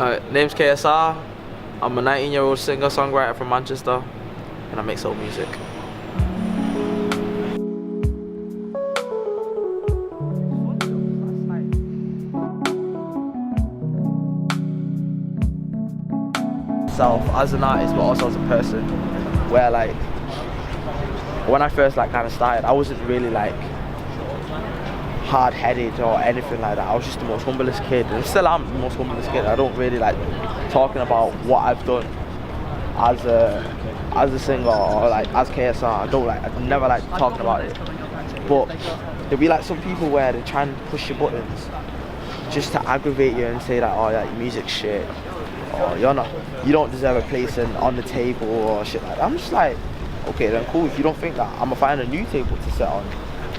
Name's KSR. I'm a 19-year-old singer-songwriter from Manchester, and I make soul music. Self as an artist, but also as a person, where like when I first like kind of started, I wasn't really like hard-headed or anything like that. I was just the most humblest kid, and still am the most humblest kid. I don't really like talking about what I've done as a singer or like as KSR. I never like talking about it. But there'll be like some people where they try and push your buttons just to aggravate you and say that, oh yeah, your music's shit, or you don't deserve a place on the table or shit like that. I'm just like, okay then cool, if you don't think that, I'm gonna find a new table to sit on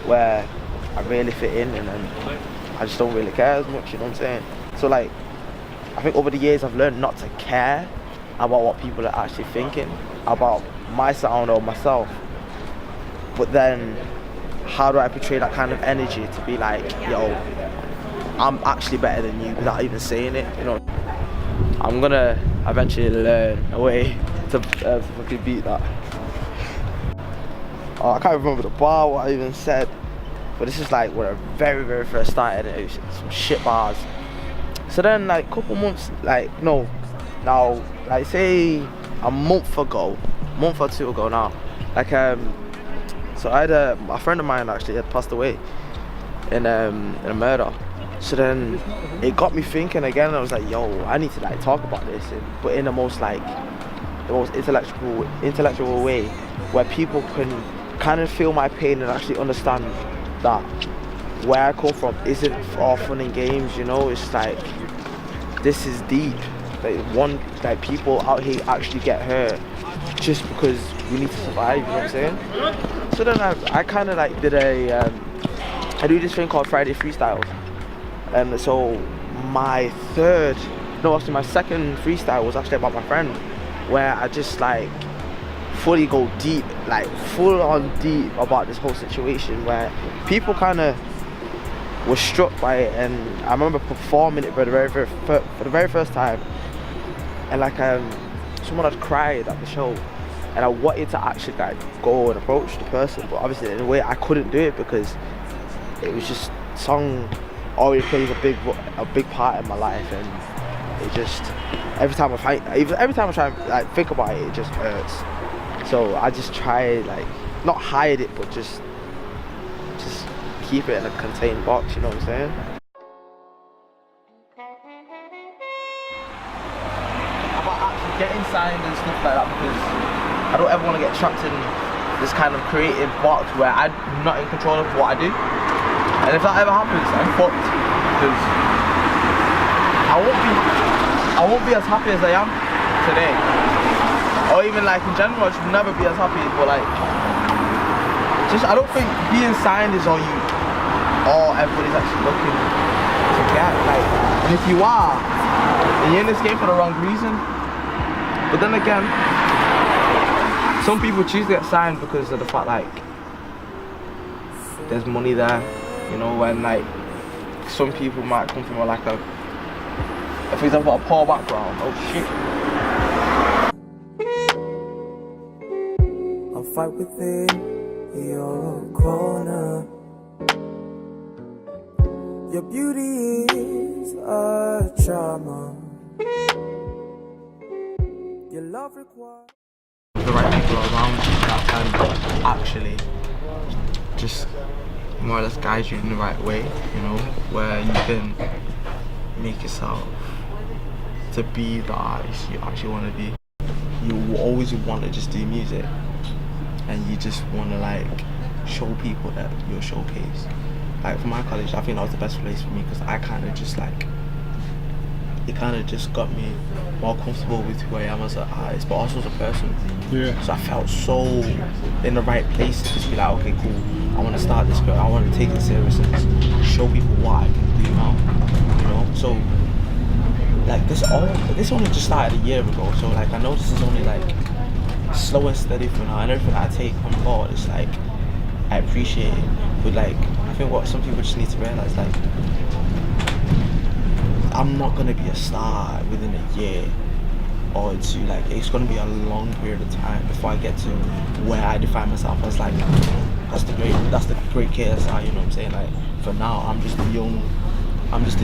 where I really fit in, and then I just don't really care as much, you know what I'm saying? So like, I think over the years I've learned not to care about what people are actually thinking about my sound or myself. But then, how do I portray that kind of energy to be like, yo, I'm actually better than you without even saying it, you know? I'm gonna eventually learn a way to fucking beat that. Oh, I can't remember the bar, what I even said. But this is like when I very, very first started, it was some shit bars. So then like a couple months, now, like say a month or two ago now, like so I had a friend of mine actually had passed away in a murder. So then it got me thinking again, and I was like, yo, I need to like talk about this, but in the most intellectual way, where people can kind of feel my pain and actually understand that where I come from isn't all fun and games, you know. It's like, this is deep. Like people out here actually get hurt just because we need to survive, you know what I'm saying? So then I kind of like did I do this thing called Friday Freestyles. And so my second freestyle was actually about my friend, where I just like fully go deep, like full on deep about this whole situation, where people kind of were struck by it. And I remember performing it for the very first time, and like someone had cried at the show, and I wanted to actually like go and approach the person, but obviously in a way I couldn't do it because it was just, song always plays a big part in my life, and it just every time I try and like think about it, it just hurts. So I just try, like, not hide it, but just keep it in a contained box, you know what I'm saying? About actually getting signed and stuff like that, because I don't ever want to get trapped in this kind of creative box where I'm not in control of what I do. And if that ever happens, I'm fucked, because I won't be as happy as I am today. Or even like in general, I should never be as happy, but like, I don't think being signed is all everybody's actually looking to get. Like, and if you are, then you're in this game for the wrong reason. But then again, some people choose to get signed because of the fact like there's money there, you know, when like some people might come from like for example, a poor background. Oh shit. Fight within your corner. Your beauty is a charmer. Your love requires the right people around you that can actually just more or less guide you in the right way, you know, where you can make yourself to be the artist you actually want to be. You always want to just do music, and you just want to like show people that you're showcase. Like for my college, I think that was the best place for me, because I kind of just like, it kind of just got me more comfortable with who I am as an artist, but also as a person. Yeah. So I felt so in the right place to just be like, okay, cool, I want to start this, but I want to take it serious and show people what I can do now, you know? So like this only just started a year ago, so like I know this is only like slow and steady for now, and everything I take on board is like, I appreciate it. But like, I think what some people just need to realize, like, I'm not gonna be a star within a year or two. Like, it's gonna be a long period of time before I get to where I define myself as like, that's the great KSR. You know what I'm saying? Like, for now, I'm just a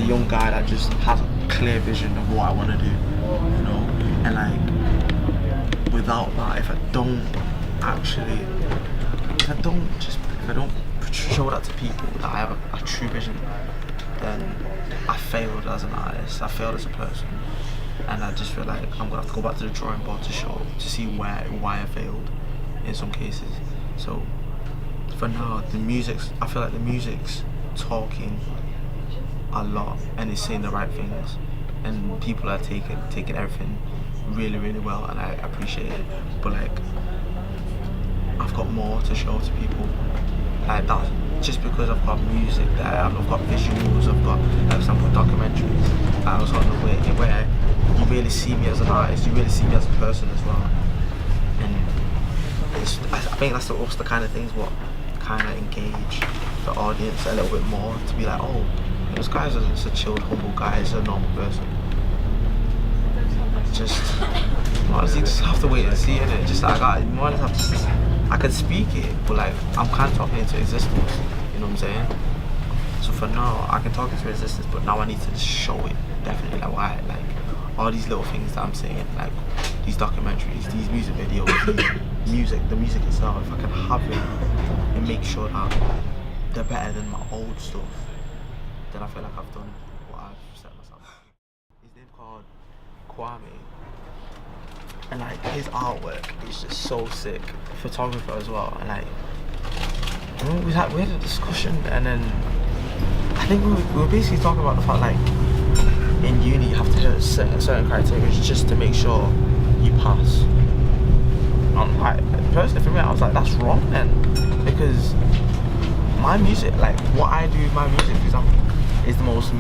young guy that just has a clear vision of what I want to do. You know, and like, without that, if I don't show that to people that I have a true vision, then I failed as an artist, I failed as a person, and I just feel like I'm gonna have to go back to the drawing board to see why I failed in some cases. So for now, I feel like the music's talking a lot and it's saying the right things, and people are taking everything really, really well, and I appreciate it. But like, I've got more to show to people. Like, that's just because I've got music there, I've got visuals, I've got, for example, documentaries. I was on the way where you really see me as an artist, you really see me as a person as well. And I think that's also the kind of things what kind of engage the audience a little bit more, to be like, oh, this guy's a chilled, humble guy, he's a normal person. Just honestly, just have to wait and see, innit? Just like, I can speak it, but like, I'm kind of talking into existence, you know what I'm saying? So for now, I can talk into existence, but now I need to just show it, definitely, like, why, like, all these little things that I'm saying, like, these documentaries, these music videos, the music itself, if I can have it and make sure that they're better than my old stuff, then I feel like I've done what I've set myself. His name's called Kwame, and like, his artwork is just so sick. Photographer as well, and like, we had a discussion, and then I think we were basically talking about the fact, like, in uni you have to hit certain criteria just to make sure you pass. Personally, for me, I was like, that's wrong then, because my music, like what I do with my music, for example, is the most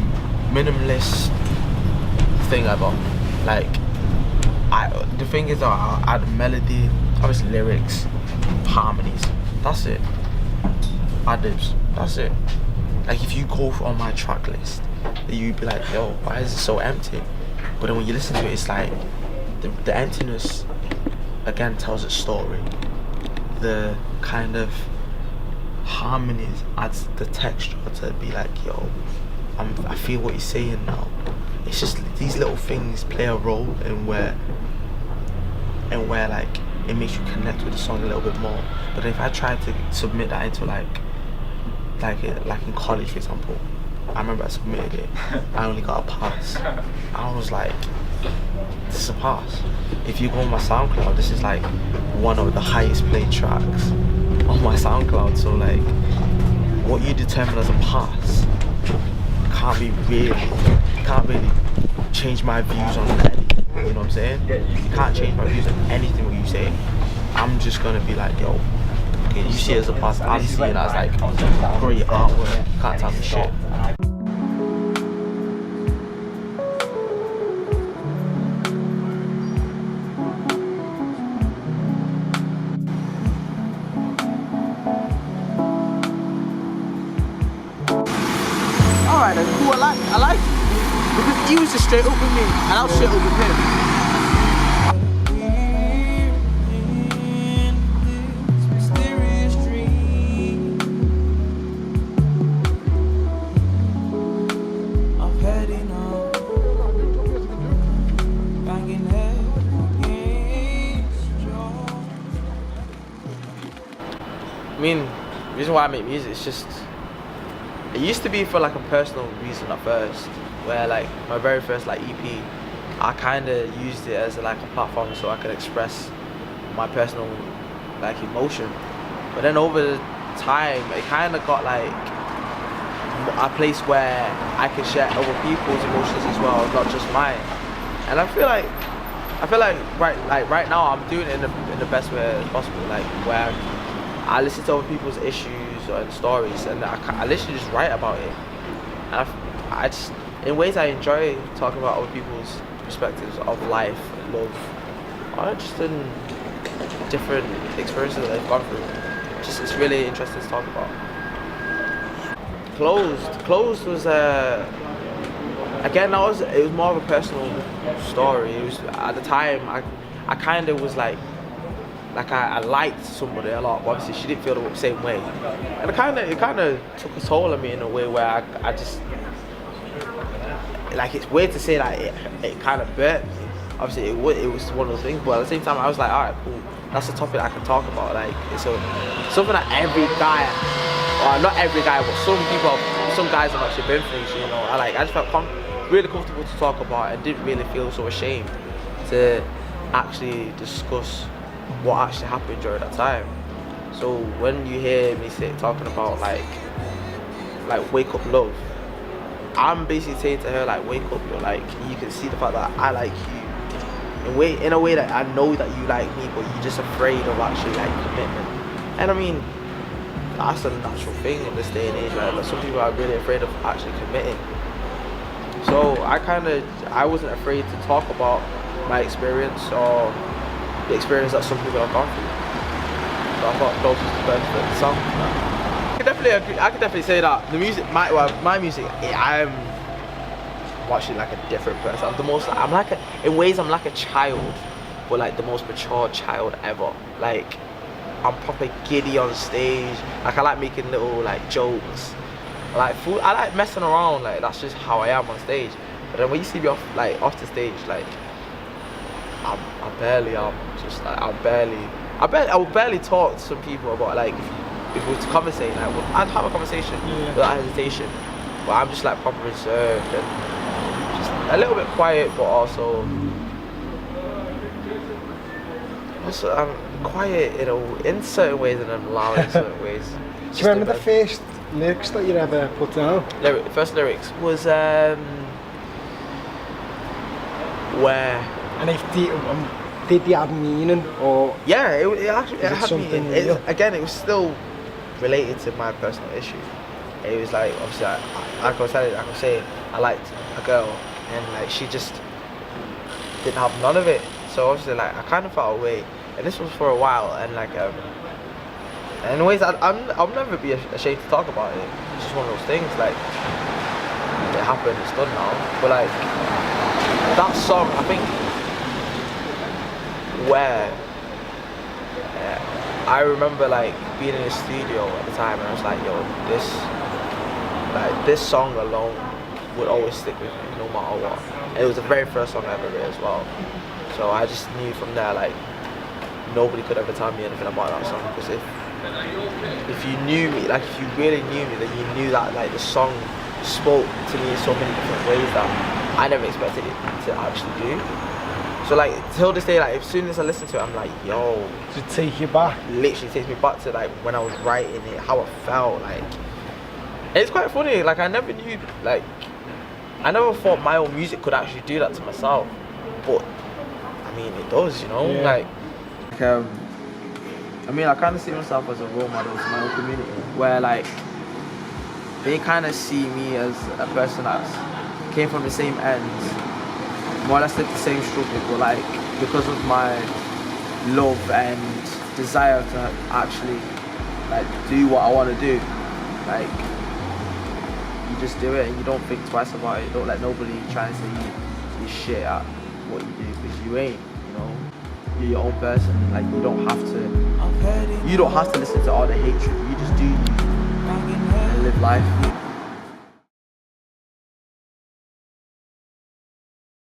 minimalist thing ever. Like, the thing is that I'll add melody, obviously lyrics, harmonies, that's it. Ad-libs, that's it. Like, if you go on my track list, you'd be like, yo, why is it so empty? But then when you listen to it, it's like, the emptiness, again, tells a story. The kind of harmonies adds the texture to be like, yo, I feel what you're saying now. It's just these little things play a role in where like, it makes you connect with the song a little bit more. But if I try to submit that into like in college, for example, I remember I submitted it, I only got a pass. I was like, this is a pass. If you go on my SoundCloud, this is like one of the highest played tracks on my SoundCloud. So like, what you determine as a pass can't really change my views on anything. You know what I'm saying? You can't change my views on anything what you say. I'm just gonna be like, yo, okay, you see it as a pass, I'm seeing it as like great artwork. Can't tell me shit. Alright then, cool, I like it. Because he was just straight up with me, and I was straight up with him. I mean, the reason why I make music is just, it used to be for like a personal reason at first, where like my very first like EP, I kind of used it as like a platform so I could express my personal like emotion. But then over the time, it kind of got like a place where I could share other people's emotions as well, not just mine. And I feel like right now I'm doing it in the best way possible, like where I listen to other people's issues and stories, and I literally just write about it. And I just, in ways I enjoy talking about other people's perspectives of life, love, or just in different experiences that they've gone through. Just, it's really interesting to talk about. Closed was again, it was more of a personal story. It was at the time I kind of was like I liked somebody a lot, but obviously she didn't feel the same way, and it kind of took a toll on me in a way where I just like, it's weird to say that it kind of burnt me. Obviously it was one of those things, but at the same time I was like, alright, cool, that's a topic I can talk about. Like, it's something that every guy, or not every guy, but some guys have actually been through. You know, I just felt really comfortable to talk about it, and didn't really feel so ashamed to actually discuss what actually happened during that time. So when you hear me talking about like wake up love, I'm basically saying to her, like, wake up, you're like, you can see the fact that I like you in a way that I know that you like me, but you're just afraid of actually like commitment. And I mean, that's a natural thing in this day and age, right? Like, some people are really afraid of actually committing. So I wasn't afraid to talk about my experience or the experience that some people have gone through. So I thought those was the perfect song. I could definitely say that the music, my music, I'm actually like a different person. In ways I'm like a child, but like the most mature child ever. Like, I'm proper giddy on stage. Like, I like making little like jokes. I like messing around. Like, that's just how I am on stage. But then when you see me off the stage, like, I barely am. Just like I would barely talk to some people about, like, if we were to conversate, like, I'd have a conversation without hesitation. But I'm just like proper reserved and just a little bit quiet, but also I'm quiet in certain ways and I'm loud in certain ways. Do you remember the first lyrics that you ever put down? First lyrics was where? And if did they have meaning, or? Yeah, it actually had something meaning. Again, it was still related to my personal issue. It was like, obviously, I was saying, I liked a girl, and like she just didn't have none of it. So obviously, like, I kind of felt away, and this was for a while, and like, in ways I'll never be ashamed to talk about it. It's just one of those things. Like, it happened, it's done now. But like, that song, I think, where I remember like being in the studio at the time, and I was like, yo, this song alone would always stick with me no matter what. And it was the very first song I ever wrote as well. So I just knew from there, like, nobody could ever tell me anything about that song, because if you knew me, like, if you really knew me, then you knew that like the song spoke to me in so many different ways that I never expected it to actually do. So like, till this day, like, as soon as I listen to it, I'm like, yo. Does it take you back? Literally takes me back to like when I was writing it, how it felt. Like, it's quite funny. Like, I never knew, like, I never thought my own music could actually do that to myself. But I mean, it does, you know. Yeah. Like, I mean, I kind of see myself as a role model to my own community, where like they kind of see me as a person that's came from the same ends, more or less like the same struggle, but like, because of my love and desire to actually like do what I want to do, like, you just do it and you don't think twice about it. You don't let nobody try and say you shit at what you do, because you ain't, you know. You're your own person. Like, you don't have to listen to all the hatred. You just do you and live life.